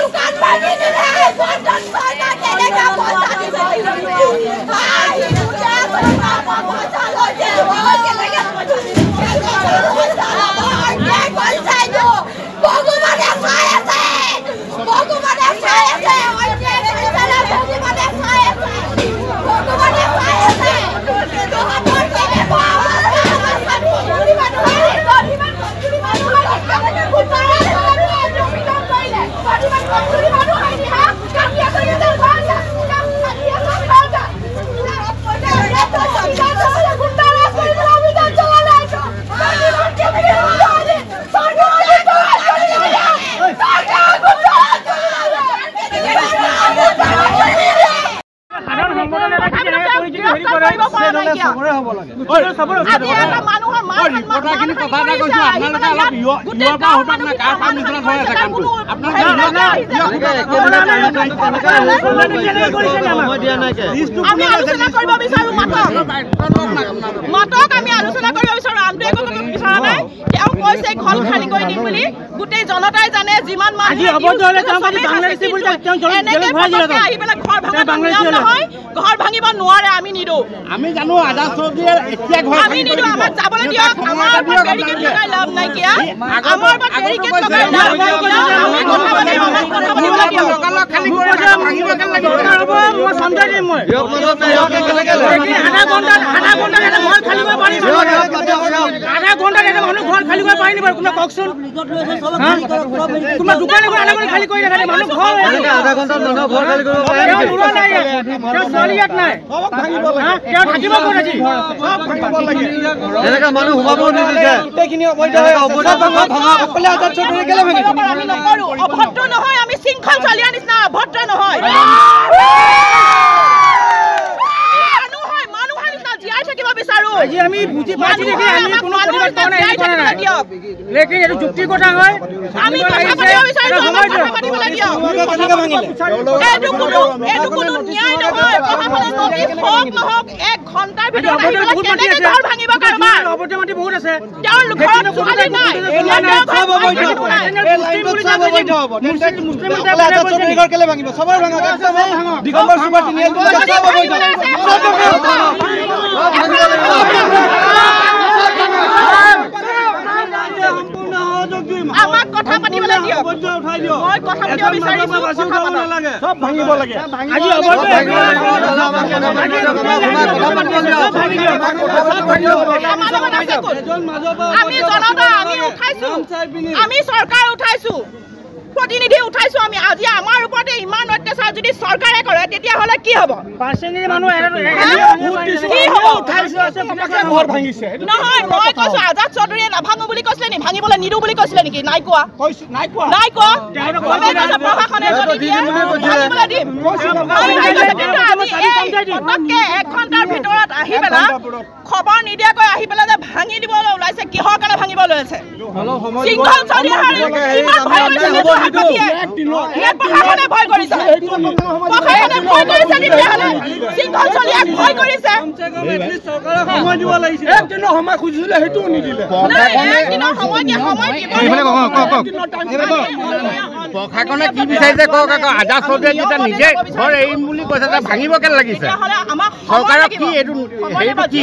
দোকান ভাঙি দিলে বন্ধন চৰকাৰ কেনেকা পইচা দিছে পইচা লৈছে কেনেকে ভগৱানে চাই আছে ভগৱানে চাই আছে ভগৱানে চাই আছে ভগৱানে চাই আছে তহঁতৰ কেনেকুৱা মাতক আমি আলোচনা কৰিব বিচাৰো আমটো একো বিচৰা নাই তেওঁ কৈছে ঘৰ খালি কৰি দিম বুলি গোটেই জনতাই জানে যিমান মানুহ ঘৰ ভাঙিব নোৱাৰে আমি নিদো আমি জানো আজাদ চৌধুৰীয়ে এতিয়া ঘৰ আমি নিদো আমাক যাবলৈ দিয়ক আমাৰ বেৰিকেড লগাই লাভ নাই কিয়া আমাৰ বেৰিকেড লগাই লাভ নাই কিয়া আমি কথা পাতিব লাগে খালি ভাঙিব কেন লাগে হ'ব মই সমজাই দিম মই আধা ঘণ্টা এটা ঘৰ খালি কৰিব পাৰিব আধা ঘণ্টা এটা মানুহ ঘৰ খালি কৰিব পাৰিব কোনে কওকচোন তোমাৰ দোকান এখন আধা ঘণ্টা খালি কৰি ৰাখে মানুহ ঘৰ আধা ঘণ্টা মানুহ ঘৰ খালি কৰিব পাৰে চলিয়াত নাই ভাঙিব লাগে তেওঁ থাকিব কোন আজি ভাঙিব লাগে এনেকা মানুহ হুমাব নিদিছে গোটেইখিনি অবৈধ হৈ ভাঙা অকলে আজাদ চৌধুৰী কেলে ভাঙিব আমি নকৰো অভদ্ৰ নহয় আমি শৃংখল চলিয়া নিচিনা অভদ্ৰ নহয় আজি আমি বুজি পাইছি দেখি আমি কোনো প্ৰতিবাদ কৰা নাই লেকিন এটো যুক্তি কথা হয় আমি কথা পাতিব বিচাৰো কথা পাতিব লাগে এটো কোনো ন্যায় নহয় প্ৰশাসনে নটিছ হওক নহওক 1 ঘণ্টাৰ ভিতৰত কেনেকৈ ঘৰ ভাঙিব কাৰবাৰ অবৈধ মাটি বহুত আছে তেওঁৰ ঘৰত ছোৱালী নাই মুছলিম ঘৰ কেলে ভাঙিব সবৰ ভাঙা দিগম্বৰ সুবাৰ তিনিআলি আমাক কথা পাতিবলৈ দিয়ক মই কথা পাতিব বিচাৰিছো কথা পাতিব লাগে সব ভাঙিব লাগে আজি আমি জনতা আমি উঠাইছো আমি চৰকাৰ উঠাইছো প্ৰতিনিধি উঠাইছো আমি আজি আমাৰ ওপৰতে ইমান অত্যাচাৰ যদি চৰকাৰে কৰে তেতিয়া হলে কি হ'ব পাৰ্চেন্টেজ মানুহ কি হ'ব উঠাইছো আছে ঘৰ ভাঙিছে নহয় মই কৈছো আজাদ চৌধুৰীয়ে নাভাঙো বুলি কৈছিলে নি ভাঙিবলৈ নিদো বুলি কৈছিলে নেকি নাই কোৱা নাই কোৱা প্ৰশাসনে যদি দিয়ে ভাঙিবলৈ দিম পটককে 1 ঘণ্টাৰ ভিতৰত আহি পেলা খবৰ নিদিয়াকৈ আহি পেলাই যে ভাঙি দিবলৈ ওলাইছে কিহৰ কাৰণে ভাঙিবলৈ আছে শৃংখল চলি প্ৰশাসনে ভয় কৰিছে তেতিয়াহ'লে শৃংখল চলিয়াক ভয় কৰিছে সময় দিব লাগিছিল একদিনৰ সময় খুজিছিলে সেইটো নিদিলে একদিনৰ সময় কি সময় প্ৰশাসনে কি বিচাৰিছে কওক আকৌ আজাদ চৌধুৰীয়ে যেতিয়া নিজে ঘৰ এৰিম বুলি কৈছে যে ভাঙিব কেন লাগিছে চৰকাৰক কি এইটো সেইটো কি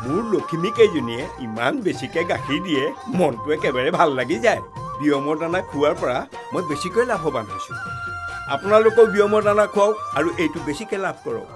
মোৰ লখিমী কেইজনীয়ে ইমান বেছিকে গাখীৰ দিয়ে মনটো একেবাৰে ভাল লাগি যায় বিয়মৰ দানা খোৱাৰ পৰা মই বেছিকৈ লাভৱান হৈছোঁ আপোনালোকেও বিয়মৰ দানা খুৱাওক আৰু এইটো বেছিকৈ লাভ কৰক